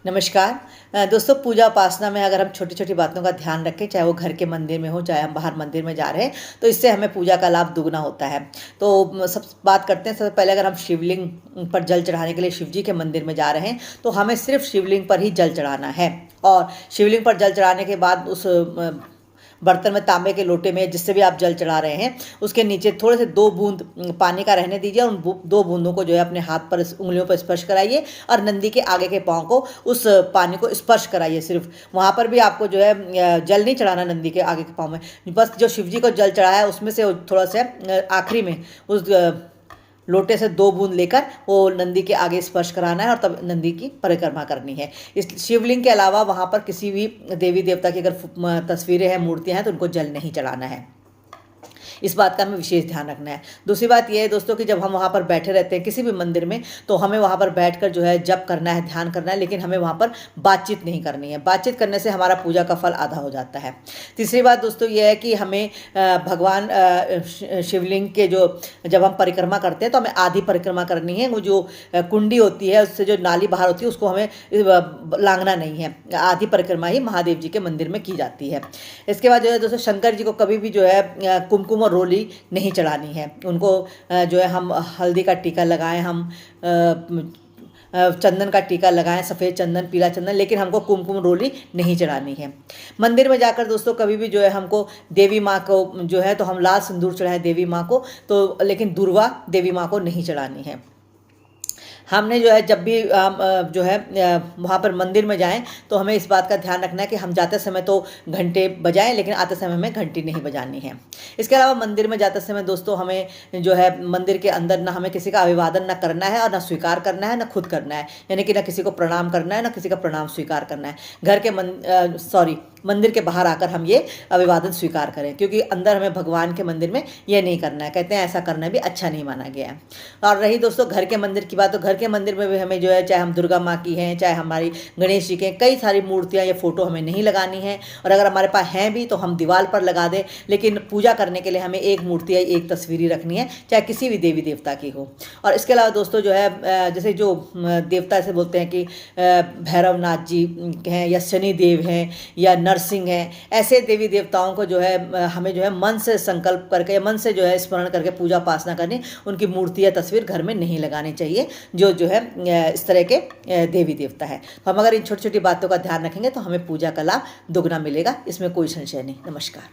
नमस्कार। दोस्तों, पूजा उपासना में अगर हम छोटी-छोटी बातों का ध्यान रखें, चाहे वो घर के मंदिर में हो, चाहे हम बाहर मंदिर में जा रहे हैं, तो इससे हमें पूजा का लाभ दुगना होता है। तो सब बात करते हैं, सबसे पहले अगर हम शिवलिंग पर जल चढ़ाने के लिए शिव जी के मंदिर में जा रहे हैं, तो हमें सिर्फ़ शिवलिंग पर ही जल चढ़ाना है। और शिवलिंग पर जल चढ़ाने के बाद उस बर्तन में, तांबे के लोटे में, जिससे भी आप जल चढ़ा रहे हैं, उसके नीचे थोड़े से 2 बूंद पानी का रहने दीजिए और उन 2 बूंदों को जो है अपने हाथ पर, उंगलियों पर स्पर्श कराइए और नंदी के आगे के पाँव को उस पानी को स्पर्श कराइए। सिर्फ वहाँ पर भी आपको जो है जल नहीं चढ़ाना नंदी के आगे के पाँव में, बस जो शिव जी को जल चढ़ाया है उसमें से थोड़ा सा आखिरी में उस लोटे से 2 बूंद लेकर वो नंदी के आगे स्पर्श कराना है और तब नंदी की परिक्रमा करनी है। इस शिवलिंग के अलावा वहाँ पर किसी भी देवी देवता की अगर तस्वीरें हैं, मूर्तियाँ हैं, तो उनको जल नहीं चढ़ाना है। इस बात का हमें विशेष ध्यान रखना है। दूसरी बात यह है दोस्तों कि जब हम वहाँ पर बैठे रहते हैं किसी भी मंदिर में, तो हमें वहाँ पर बैठकर जो है जप करना है, ध्यान करना है, लेकिन हमें वहाँ पर बातचीत नहीं करनी है। बातचीत करने से हमारा पूजा का फल आधा हो जाता है। तीसरी बात दोस्तों ये है कि हमें भगवान शिवलिंग के जो, जब हम परिक्रमा करते हैं तो हमें आधी परिक्रमा करनी है। वो जो कुंडी होती है, उससे जो नाली बाहर होती है, उसको हमें लांघना नहीं है। आधी परिक्रमा ही महादेव जी के मंदिर में की जाती है। इसके बाद जो है दोस्तों, शंकर जी को कभी भी जो है कुमकुम और रोली नहीं चढ़ानी है। उनको जो है हम हल्दी का टीका लगाएं, हम चंदन का टीका लगाएं, सफ़ेद चंदन, पीला चंदन, लेकिन हमको कुमकुम रोली नहीं चढ़ानी है। मंदिर में जाकर दोस्तों कभी भी जो है हमको देवी माँ को जो है, तो हम लाल सिंदूर चढ़ाएं देवी माँ को, तो लेकिन दुर्वा देवी माँ को नहीं चढ़ानी है। हमने जो है जब भी जो है वहाँ पर मंदिर में जाएं, तो हमें इस बात का ध्यान रखना है कि हम जाते समय तो घंटे बजाएं, लेकिन आते समय में घंटी नहीं बजानी है। इसके अलावा मंदिर में जाते समय दोस्तों हमें जो है मंदिर के अंदर ना हमें किसी का अभिवादन ना करना है और ना स्वीकार करना है, ना खुद करना है। यानी कि ना किसी को प्रणाम करना है, ना किसी का प्रणाम स्वीकार करना है। घर के मंदिर के बाहर आकर हम ये अभिवादन स्वीकार करें, क्योंकि अंदर हमें भगवान के मंदिर में ये नहीं करना है। कहते हैं ऐसा करना भी अच्छा नहीं माना गया है। और रही दोस्तों घर के मंदिर की बात, तो घर के मंदिर में भी हमें जो है, चाहे हम दुर्गा माँ की हैं, चाहे हमारी गणेश जी के, कई सारी मूर्तियाँ या फ़ोटो हमें नहीं लगानी है। और अगर हमारे पास हैं भी तो हम दीवार पर लगा दें, लेकिन पूजा करने के लिए हमें एक मूर्ति या एक तस्वीर ही रखनी है, चाहे किसी भी देवी देवता की हो। और इसके अलावा दोस्तों जो है, जैसे जो देवता ऐसे बोलते हैं कि भैरवनाथ जी हैं, या शनि देव हैं, या नरसिंह हैं, ऐसे देवी देवताओं को जो है हमें जो है मन से संकल्प करके, या मन से जो है स्मरण करके पूजा उपासना करनी, उनकी मूर्ति या तस्वीर घर में नहीं लगानी चाहिए, जो है इस तरह के देवी देवता है। तो हम अगर इन छोटी छोटी बातों का ध्यान रखेंगे तो हमें पूजा का लाभ दुगना मिलेगा, इसमें कोई संशय नहीं। नमस्कार।